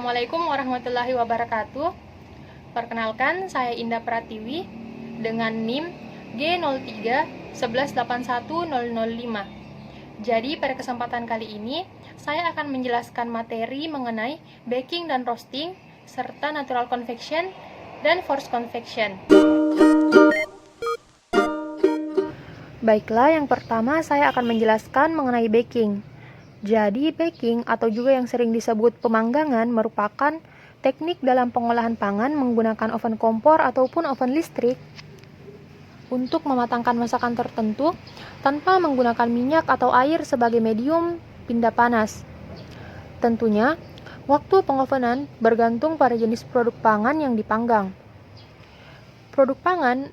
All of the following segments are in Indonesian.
Assalamualaikum warahmatullahi wabarakatuh. Perkenalkan, saya Indah Pratiwi dengan NIM G03 1181005. Jadi, pada kesempatan kali ini, saya akan menjelaskan materi mengenai baking dan roasting, serta natural convection dan forced convection. Baiklah, yang pertama saya akan menjelaskan mengenai baking. Jadi, baking atau juga yang sering disebut pemanggangan merupakan teknik dalam pengolahan pangan menggunakan oven kompor ataupun oven listrik untuk mematangkan masakan tertentu tanpa menggunakan minyak atau air sebagai medium pindah panas. Tentunya, waktu pengovenan bergantung pada jenis produk pangan yang dipanggang. Produk pangan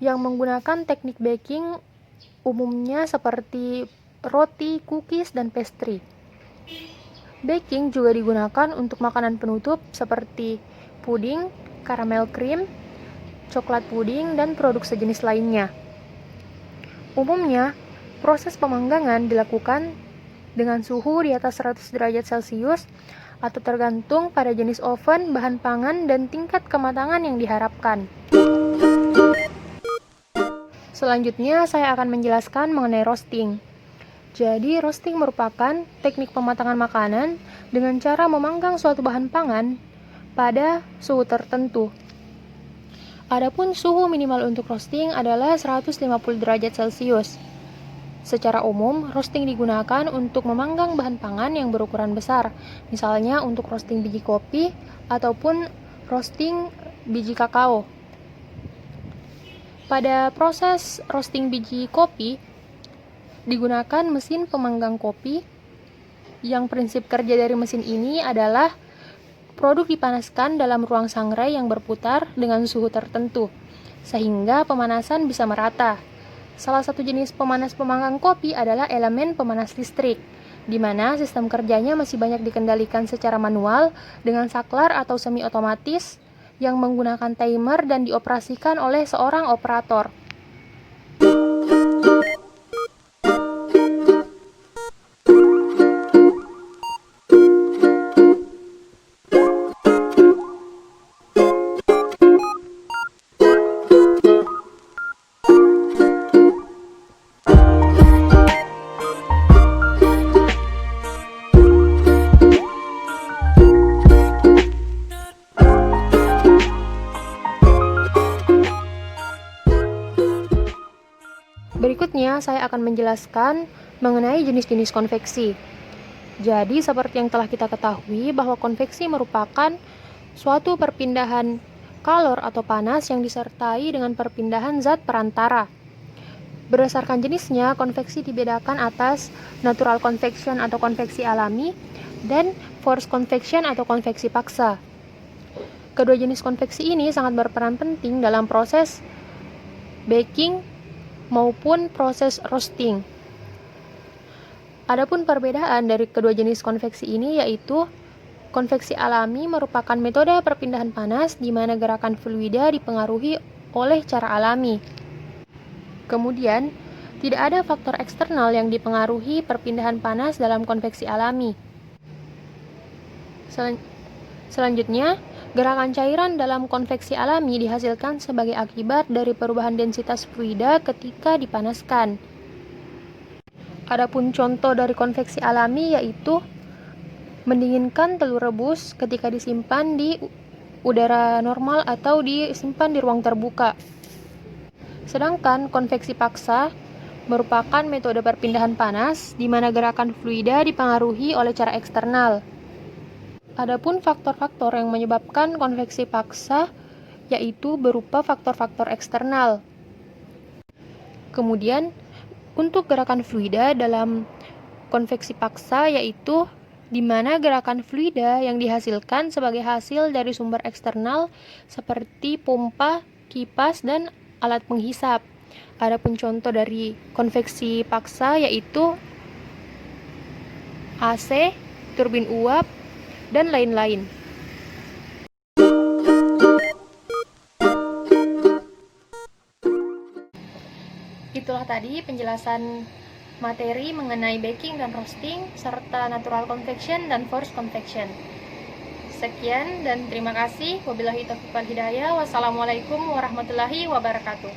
yang menggunakan teknik baking umumnya seperti roti, cookies, dan pastry. Baking juga digunakan untuk makanan penutup seperti puding, caramel cream, coklat puding, dan produk sejenis lainnya. Umumnya, proses pemanggangan dilakukan dengan suhu di atas 100 derajat Celcius atau tergantung pada jenis oven, bahan pangan, dan tingkat kematangan yang diharapkan. Selanjutnya, saya akan menjelaskan mengenai roasting. Jadi, roasting merupakan teknik pematangan makanan dengan cara memanggang suatu bahan pangan pada suhu tertentu. Adapun suhu minimal untuk roasting adalah 150 derajat Celcius. Secara umum, roasting digunakan untuk memanggang bahan pangan yang berukuran besar, misalnya untuk roasting biji kopi ataupun roasting biji kakao. Pada proses roasting biji kopi, digunakan mesin pemanggang kopi, yang prinsip kerja dari mesin ini adalah produk dipanaskan dalam ruang sangrai yang berputar dengan suhu tertentu, sehingga pemanasan bisa merata. Salah satu jenis pemanas pemanggang kopi adalah elemen pemanas listrik, di mana sistem kerjanya masih banyak dikendalikan secara manual dengan saklar atau semi otomatis yang menggunakan timer dan dioperasikan oleh seorang operator. Berikutnya, saya akan menjelaskan mengenai jenis-jenis konveksi. Jadi, seperti yang telah kita ketahui bahwa konveksi merupakan suatu perpindahan kalor atau panas yang disertai dengan perpindahan zat perantara. Berdasarkan jenisnya, konveksi dibedakan atas natural convection atau konveksi alami dan forced convection atau konveksi paksa. Kedua jenis konveksi ini sangat berperan penting dalam proses baking maupun proses roasting. Adapun perbedaan dari kedua jenis konveksi ini yaitu konveksi alami merupakan metode perpindahan panas di mana gerakan fluida dipengaruhi oleh cara alami. Kemudian, tidak ada faktor eksternal yang dipengaruhi perpindahan panas dalam konveksi alami. Selanjutnya, gerakan cairan dalam konveksi alami dihasilkan sebagai akibat dari perubahan densitas fluida ketika dipanaskan. Adapun contoh dari konveksi alami yaitu mendinginkan telur rebus ketika disimpan di udara normal atau disimpan di ruang terbuka. Sedangkan konveksi paksa merupakan metode perpindahan panas di mana gerakan fluida dipengaruhi oleh cara eksternal. Adapun faktor-faktor yang menyebabkan konveksi paksa yaitu berupa faktor-faktor eksternal. Kemudian, untuk gerakan fluida dalam konveksi paksa yaitu di mana gerakan fluida yang dihasilkan sebagai hasil dari sumber eksternal seperti pompa, kipas, dan alat penghisap. Adapun contoh dari konveksi paksa yaitu AC, turbin uap, dan lain-lain. Itulah tadi penjelasan materi mengenai baking dan roasting, serta natural convection dan forced convection. Sekian dan terima kasih. Wabillahi taufiq wal hidayah. Wassalamualaikum warahmatullahi wabarakatuh.